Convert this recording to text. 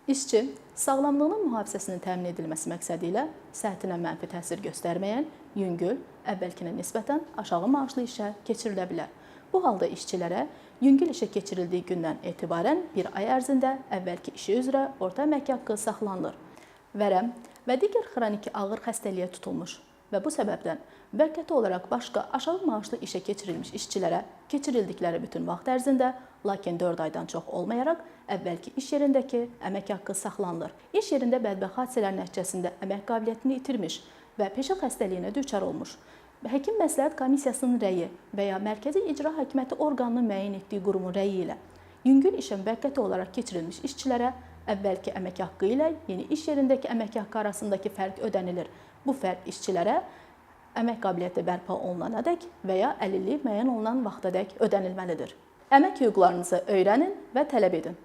İşçi sağlamlığının mühafizəsinin təmin edilməsi məqsədi ilə səhhətinə mənfi təsir göstərməyən, yüngül, əvvəlkinə nisbətən aşağı maaşlı işə keçirilə bilər. Bu halda işçilərə yüngül işə keçirildiyi gündən etibarən bir ay ərzində əvvəlki işi üzrə orta əmək haqqı saxlanılır. Vərəm və digər xroniki ağır xəstəliyə tutulmuş və bu səbəbdən müvəqqəti olaraq başqa aşağı maaşlı işə keçirilmiş işçilərə keçirildikləri bütün vaxt ərzində, lakin 4 aydan çox olmayaraq əvvəlki iş yerindəki əmək haqqı saxlanılır. İş yerində bədbəxt hadisələr nəticəsində əmək qabiliyyətini itirmiş və peşə xəstəliyinə düçar olmuş, həkim məsləhət komissiyasının rəyi və ya Mərkəzi İcra Hakimiyyəti orqanının müəyyən etdiyi qurumun rəyi ilə yüngül işə müvəqqəti olaraq keçirilmiş işçilərə əvvəlki əmək haqqı ilə yeni iş yerindəki əmək haqqı arasındakı fərq ödənilir. Bu fərq işçilərə əmək qabiliyyəti bərpa olunanadək və ya əlilliyi müəyyən olunan vaxtadək ödənilməlidir. Əmək hüquqlarınızı öyrənin və tələb edin.